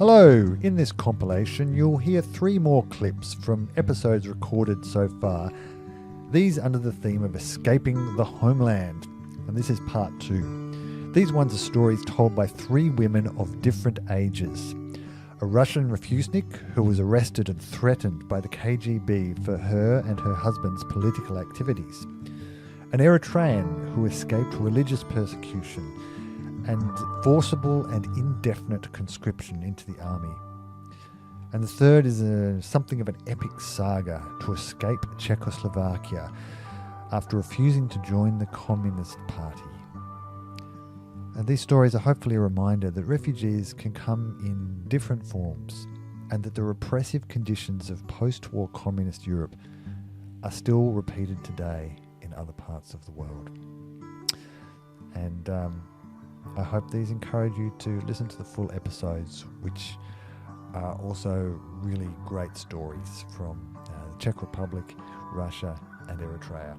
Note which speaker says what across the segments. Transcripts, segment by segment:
Speaker 1: Hello, in this compilation you'll hear 3 more clips from episodes recorded so far, these under the theme of escaping the homeland, and this is part 2. These ones are stories told by 3 women of different ages. A Russian refusnik who was arrested and threatened by the KGB for her and her husband's political activities. An Eritrean who escaped religious persecution and forcible and indefinite conscription into the army. And the third is something of an epic saga to escape Czechoslovakia after refusing to join the Communist Party. And these stories are hopefully a reminder that refugees can come in different forms and that the repressive conditions of post-war communist Europe are still repeated today in other parts of the world. And I hope these encourage you to listen to the full episodes, which are also really great stories from the Czech Republic, Russia and Eritrea.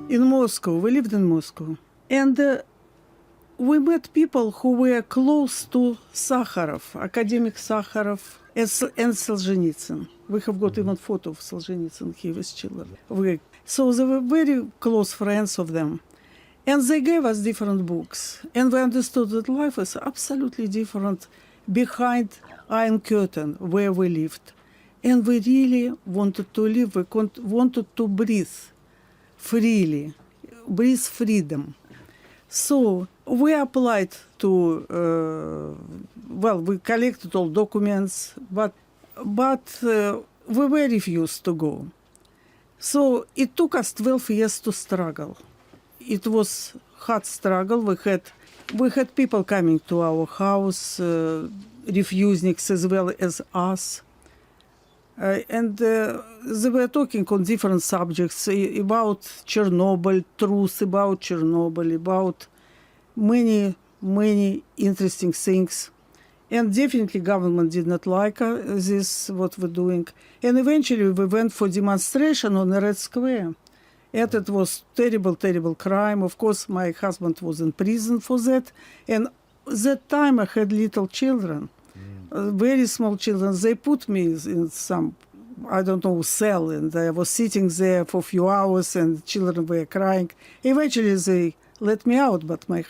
Speaker 2: In Moscow, we lived in Moscow, and we met people who were close to Sakharov, academic Sakharov, and Solzhenitsyn. We have got even photo of Solzhenitsyn here with children. So they were very close friends of them. And they gave us different books. And we understood that life is absolutely different behind Iron Curtain, where we lived. And we really wanted to live. We wanted to breathe freely, breathe freedom. So we applied to, we collected all documents, but we were refused to go. So it took us 12 years to struggle. It was hard struggle. We had people coming to our house, refusniks as well as us. And they were talking on different subjects about Chernobyl, truth about Chernobyl, about many interesting things. And definitely government did not like this, what we're doing. And eventually we went for demonstration on the Red Square. And it was terrible, terrible crime. Of course, my husband was in prison for that. And that time I had little children. Very small children. They put me in some, cell, and I was sitting there for a few hours and children were crying. Eventually they let me out, but my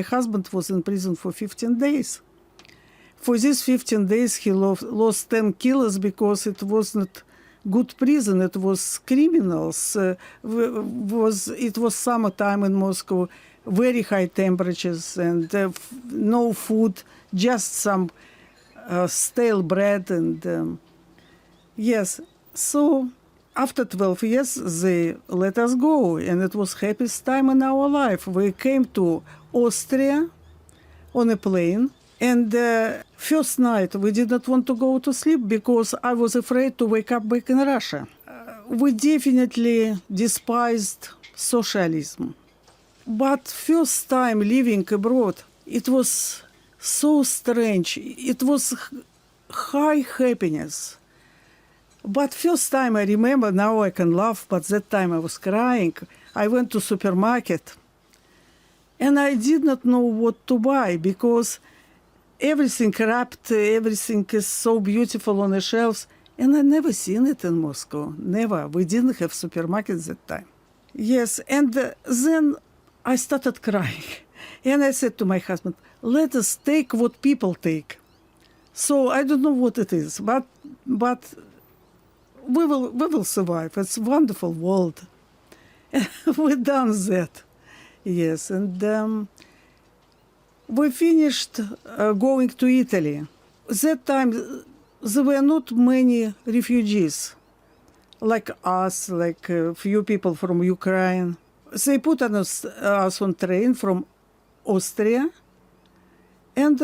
Speaker 2: husband was in prison for 15 days. For these 15 days he lost 10 kilos because it was not good prison, it was criminals. It was summertime in Moscow, very high temperatures and no food, just some stale bread and yes. So after 12 years they let us go, and it was happiest time in our life. We came to Austria on a plane, and first night we did not want to go to sleep because I was afraid to wake up back in Russia. We definitely despised socialism. But first time living abroad, it was so strange. It was high happiness. But first time I remember, now I can laugh, but that time I was crying. I went to supermarket and I did not know what to buy because everything wrapped, everything is so beautiful on the shelves. And I never seen it in Moscow, never. We didn't have supermarkets that time. Yes, and then I started crying. And I said to my husband, let us take what people take. So I don't know what it is, but we will survive. It's a wonderful world. We've done that. Yes, and we finished going to Italy. That time there were not many refugees like us, like a few people from Ukraine. They put us on train from Austria, and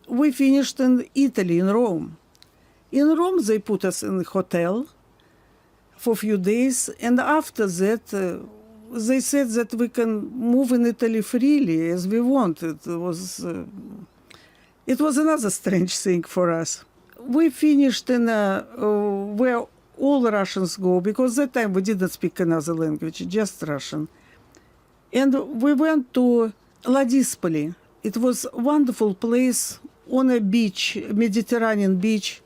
Speaker 2: we finished in Italy, in Rome. In Rome, they put us in a hotel for a few days, and after that, they said that we can move in Italy freely as we want. It was another strange thing for us. We finished in where all Russians go, because that time we didn't speak another language, just Russian. And we went to Ladispoli. It was a wonderful place on a beach, Mediterranean beach,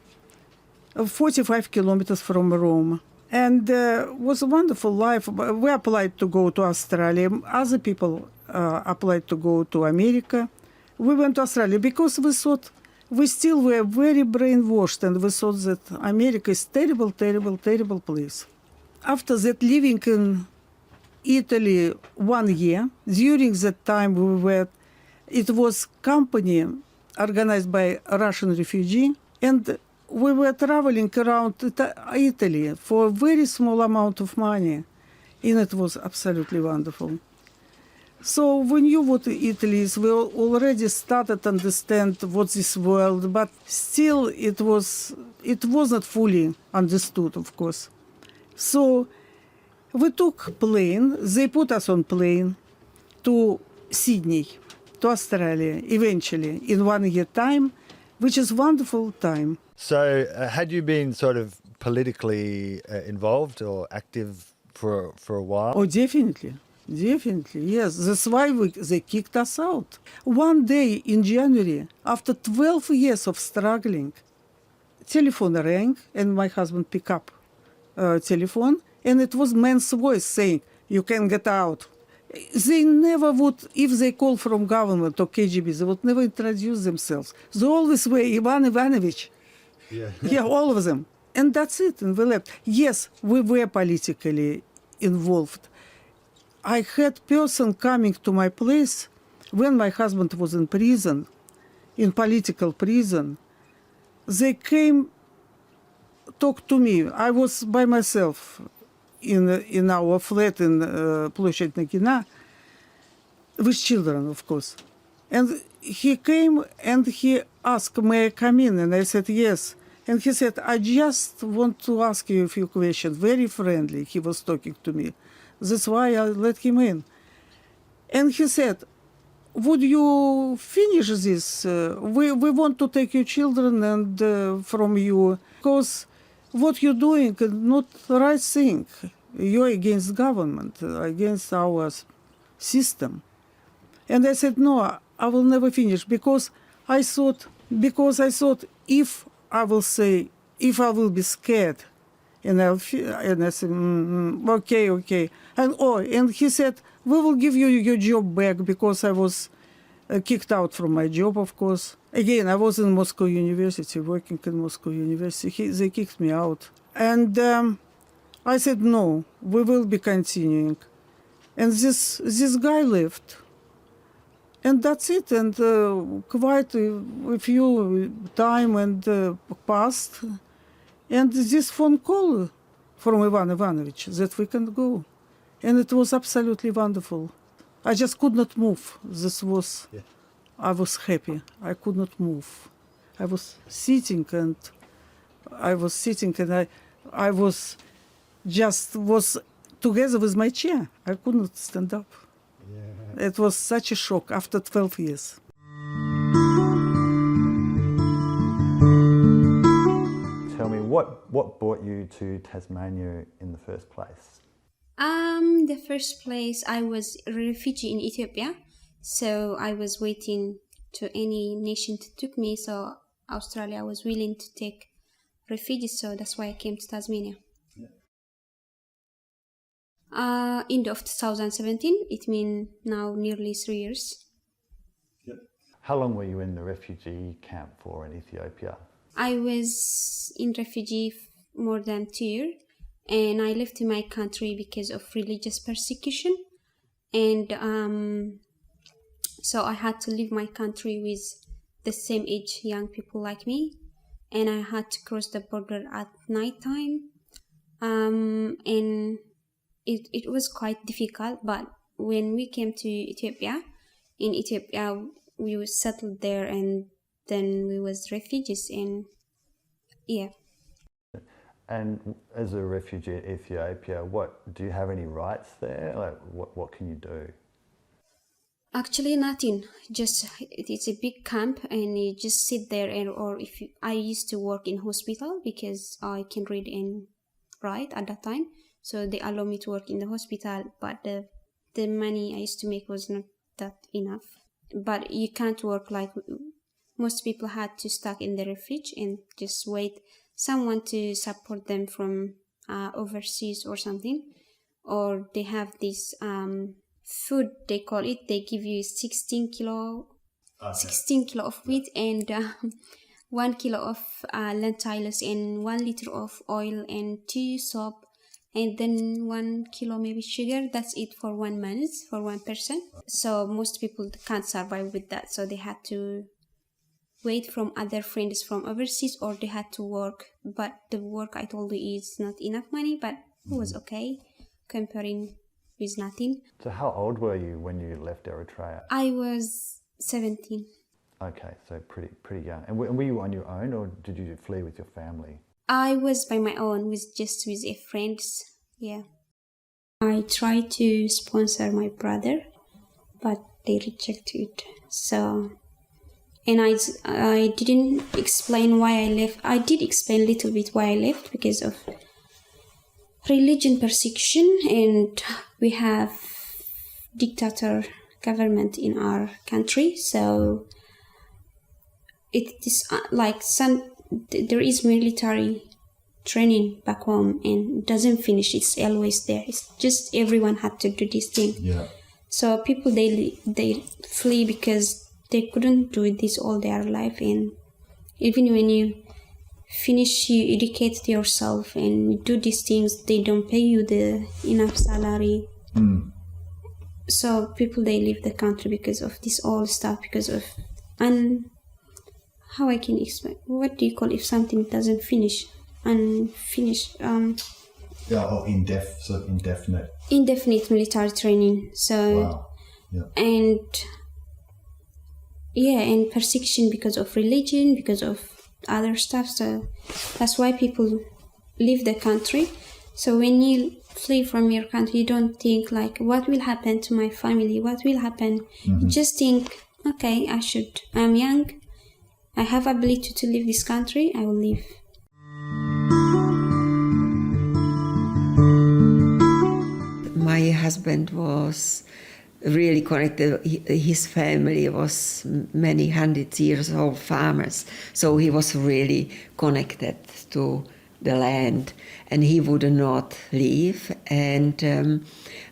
Speaker 2: 45 kilometers from Rome. And was a wonderful life. We applied to go to Australia. Other people applied to go to America. We went to Australia because we thought we still were very brainwashed, and we thought that America is terrible, terrible, terrible place. After that, living in Italy 1 year, during that time it was company organized by Russian refugee, and we were traveling around Italy for a very small amount of money, and it was absolutely wonderful. So we knew what Italy is. We already started to understand what this world, but still it was not fully understood, of course. So we took plane. They put us on plane to Sydney, to Australia, eventually, in 1 year time, which is wonderful time.
Speaker 1: So, had you been sort of politically involved or active for a while?
Speaker 2: Oh, definitely. Definitely, yes. That's why they kicked us out. One day in January, after 12 years of struggling, telephone rang, and my husband picked up telephone, and it was man's voice saying, "You can get out." They never would, if they call from government or KGB, they would never introduce themselves. They always were Ivan Ivanovich. Yeah, all of them. And that's it, and we left. Yes, we were politically involved. I had person coming to my place when my husband was in prison, in political prison. They came, talk to me. I was by myself in our flat in Площадь Nagina, with children, of course. And he came and he asked, "May I come in?" And I said, "Yes." And he said, "I just want to ask you a few questions." Very friendly, he was talking to me. That's why I let him in. And he said, "Would you finish this? We want to take your children and from you, because what you're doing is not the right thing. You're against government, against our system." And I said, "No, I will never finish," because I thought if I will be scared, and I said, okay. And he said, "We will give you your job back," because I was kicked out from my job, of course. Again, I was in Moscow University, working in Moscow University. They kicked me out. And I said, "No, we will be continuing." And this guy left. And that's it. And quite a few time and passed. And this phone call from Ivan Ivanovich that we can go. And it was absolutely wonderful. I just could not move. I was happy. I could not move. I was sitting and I was together with my chair. I could not stand up. Yeah. It was such a shock after 12 years.
Speaker 1: Tell me, what brought you to Tasmania in the first place?
Speaker 3: The first place, I was a refugee in Ethiopia, so I was waiting to any nation to take me. So Australia was willing to take refugees, so that's why I came to Tasmania. End of 2017, it means now nearly 3 years.
Speaker 1: How long were you in the refugee camp for in Ethiopia?
Speaker 3: I was in refugee more than 2 years, and I left my country because of religious persecution, and so I had to leave my country with the same age young people like me, and I had to cross the border at night time, and it was quite difficult. But when we came to Ethiopia, in Ethiopia we were settled there, and then we was refugees, and yeah.
Speaker 1: And as a refugee in Ethiopia, do you have any rights there? Like, what can you do?
Speaker 3: Actually, nothing. Just it's a big camp, and you just sit there. I used to work in hospital because I can read and right at that time. So they allowed me to work in the hospital, but the money I used to make was not that enough. But you can't work like most people had to stuck in the refuge and just wait someone to support them from overseas or something. Or they have this food, they call it, they give you 16 kilo of wheat and 1 kilo of lentils and 1 liter of oil and 2 soap and then 1 kilo maybe sugar. That's it for 1 month for one person. So most people can't survive with that, so they had to wait from other friends from overseas, or they had to work. But the work, I told you, is not enough money, but it was okay comparing with nothing.
Speaker 1: So how old were you when you left Eritrea?
Speaker 3: I was 17.
Speaker 1: Okay, so pretty young. And were you on your own, or did you flee with your family?
Speaker 3: I was by my own, with a friends. Yeah. I tried to sponsor my brother, but they rejected. So, and I didn't explain why I left. I did explain a little bit why I left, because of religion persecution, and we have dictator government in our country. So it is like there is military training back home and it doesn't finish. It's always there. It's just everyone had to do this thing.
Speaker 1: Yeah.
Speaker 3: So people they flee because they couldn't do this all their life, and even when you finish, you educate yourself and do these things, they don't pay you the enough salary. So people, they leave the country because of this all stuff, because of how I can explain, what do you call if something doesn't finish? Unfinished.
Speaker 1: Yeah, or indefinite.
Speaker 3: Indefinite military training. So,
Speaker 1: wow. Yeah.
Speaker 3: And persecution because of religion, because of other stuff. So that's why people leave the country. So when you flee from your country, you don't think like, what will happen to my family? What will happen? You just think, okay, I'm young. I have ability to leave this country. I will leave.
Speaker 4: My husband was really connected. His family was many hundred years old farmers, so he was really connected to the land, and he would not leave. And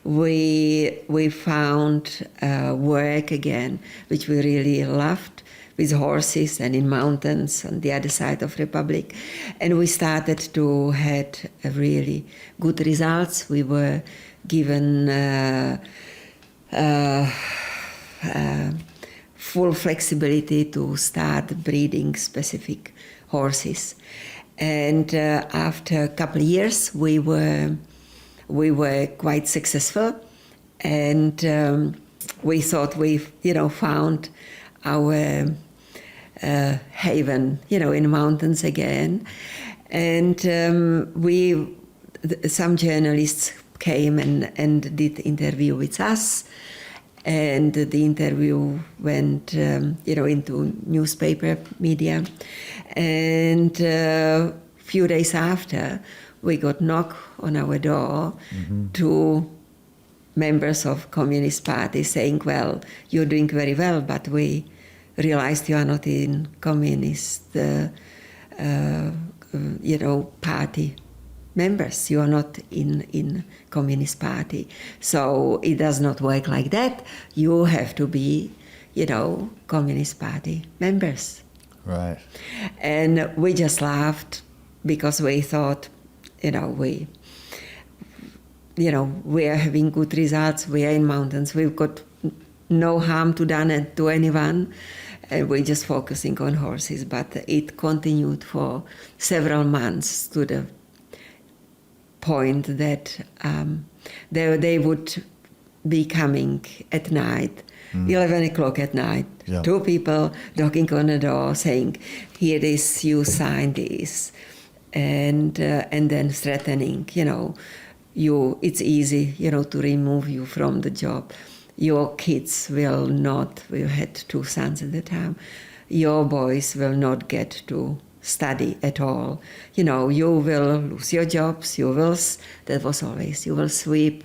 Speaker 4: we found work again, which we really loved, with horses and in mountains on the other side of Republic. And we started to had really good results. We were given full flexibility to start breeding specific horses. And after a couple of years, we were quite successful, and we thought we found our haven, in the mountains again. And some journalists came and did interview with us, and the interview went into newspaper media. And few days after, we got knock on our door, two members of Communist Party saying, well, you're doing very well, but we realized you are not in Communist party members. You are not in Communist Party. So it does not work like that. You have to be, Communist Party members.
Speaker 1: Right.
Speaker 4: And we just laughed because we thought, we are having good results. We are in mountains. We've got no harm done to anyone. And we're just focusing on horses. But it continued for several months to the point that they would be coming at night, 11 o'clock at night.
Speaker 1: Yeah.
Speaker 4: Two people knocking on the door saying, here it is, you sign this. And then threatening, it's easy, to remove you from the job. Your kids we had two sons at the time, your boys will not get to study at all. You know, you will lose your jobs, that was always, you will sweep,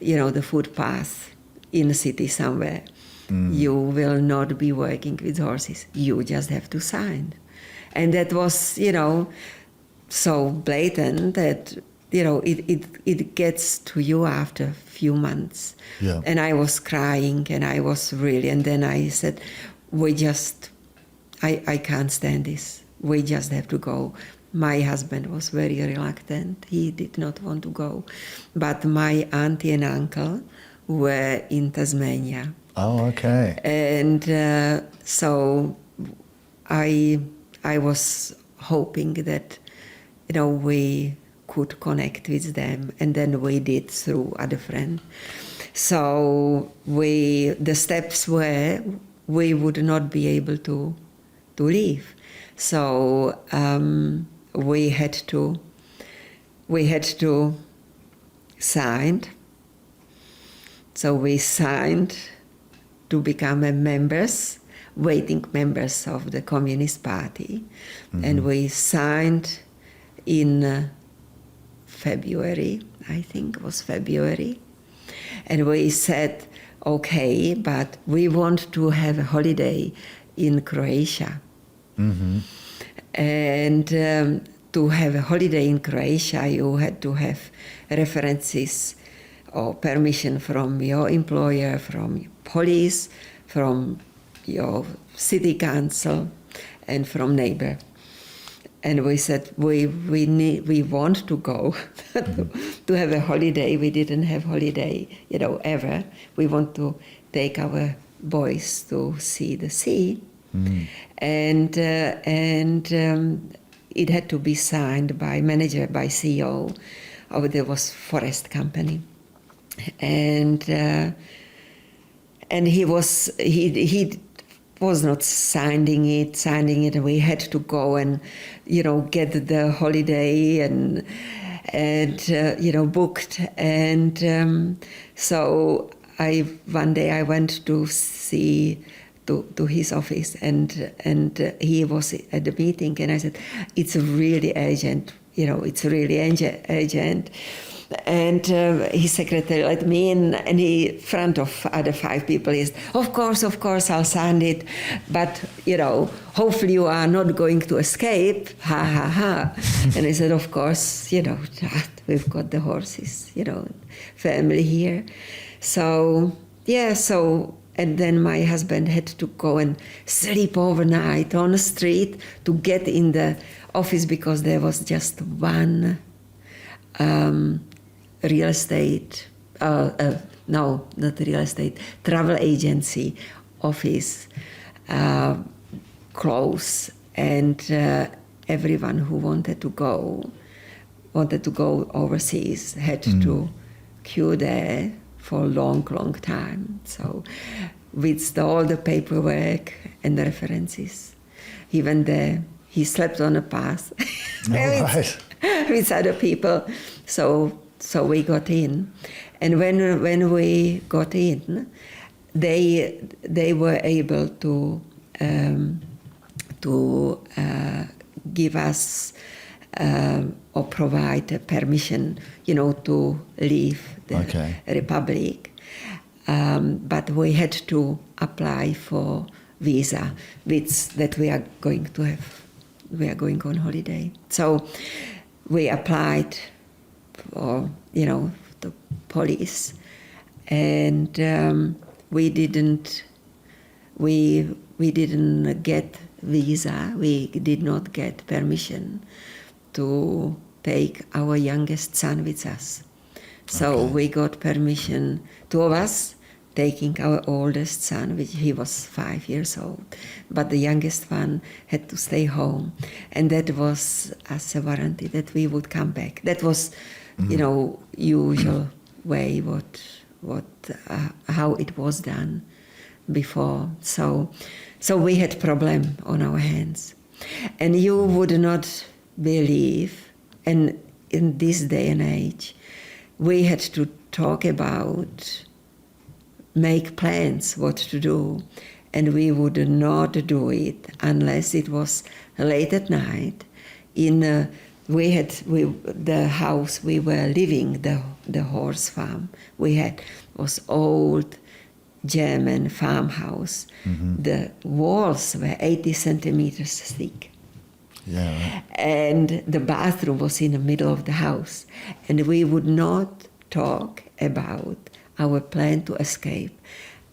Speaker 4: you know, the footpath in a city somewhere. You will not be working with horses. You just have to sign. And that was, you know, so blatant that, you know, it gets to you after a few months.
Speaker 1: Yeah.
Speaker 4: And I was crying, and I was really, and then I said, I can't stand this. We just have to go. My husband was very reluctant. He did not want to go. But my auntie and uncle were in Tasmania.
Speaker 1: Oh, okay.
Speaker 4: And so I was hoping that, you know, we could connect with them, and then we did through other friends. So the steps were we would not be able to leave. So we had to sign. So we signed to become waiting members of the Communist Party. And we signed in February, I think it was February. And we said, okay, but we want to have a holiday in Croatia. And to have a holiday in Croatia, you had to have references or permission from your employer, from police, from your city council, and from neighbor. And we said we want to go to have a holiday. We didn't have holiday, you know, ever. We want to take our boys to see the sea, and it had to be signed by manager, by CEO of there was forest company, and he was not signing it, and we had to go and, you know, get the holiday and you know, booked. And so one day I went to see to his office, and he was at the meeting, and I said, it's really urgent, you know, it's really urgent. And his secretary let me in, and he, in front of other 5 people, he said, of course, I'll sign it, but, you know, hopefully you are not going to escape, ha, ha, ha. And I said, of course, you know, we've got the horses, you know, family here. So, yeah, and then my husband had to go and sleep overnight on the street to get in the office, because there was just one real estate, no, not real estate, travel agency office close, and everyone who wanted to go overseas had to queue there for a long time. So with all the paperwork and the references, he went there, he slept on a path with other people. So we got in, and when we got in, they were able to give us or provide permission, you know, to leave the Republic. But we had to apply for visa, that we are going to have. We are going on holiday. So we applied for, you know, the police, and we didn't get visa. We did not get permission to take our youngest son with us. So we got permission, 2 of us, taking our oldest son, which he was 5 years old, but the youngest one had to stay home, and that was as a warranty that we would come back. That was, you know, usual way how it was done before. So we had problem on our hands, and you would not believe. And in this day and age, we had to talk about, make plans what to do, and we would not do it unless it was late at night. The house we were living, the horse farm we had was old German farmhouse. The walls were 80 centimeters thick.
Speaker 1: Yeah, right.
Speaker 4: And the bathroom was in the middle of the house. And we would not talk about our plan to escape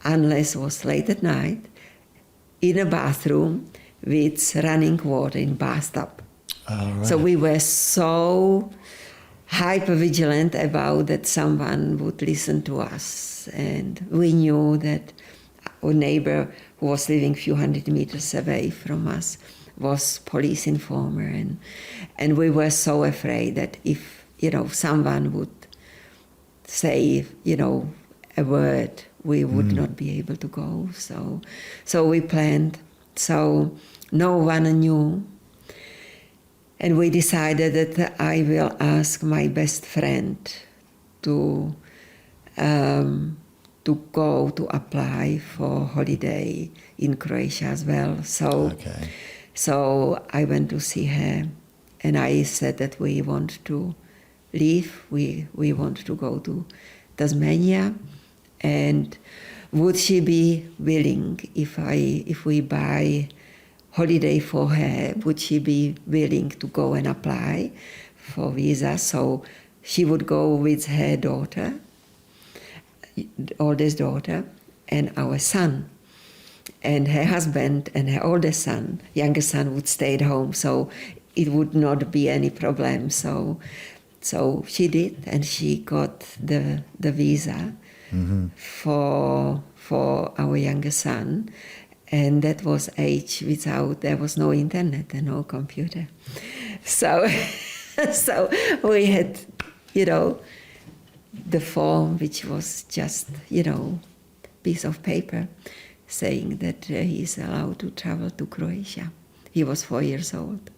Speaker 4: unless it was late at night in a bathroom with running water in bathtub.
Speaker 1: Oh, right.
Speaker 4: So we were so hyper-vigilant about that someone would listen to us. And we knew that our neighbor, who was living a few hundred meters away from us, was police informer. And we were so afraid that if, someone would say, a word, we would not be able to go. So we planned. So no one knew. And we decided that I will ask my best friend to go to apply for holiday in Croatia as well. So I went to see her, and I said that we want to leave. We want to go to Tasmania, and would she be willing if we buy holiday for her? Would she be willing to go and apply for visa? So she would go with her daughter, oldest daughter, and our son. And her husband and her oldest son, younger son, would stay at home, so it would not be any problem. So she did, and she got the visa for our younger son. And that was age there was no internet and no computer. So we had, the form, which was just, piece of paper saying that he is allowed to travel to Croatia. He was 4 years old.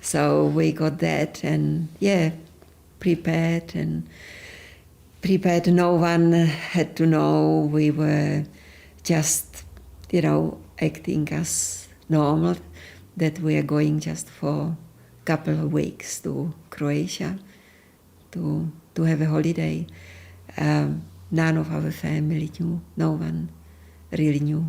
Speaker 4: So we got that and, prepared. No one had to know. We were just, acting as normal, that we are going just for a couple of weeks to Croatia to have a holiday. None of our family knew. No one really knew.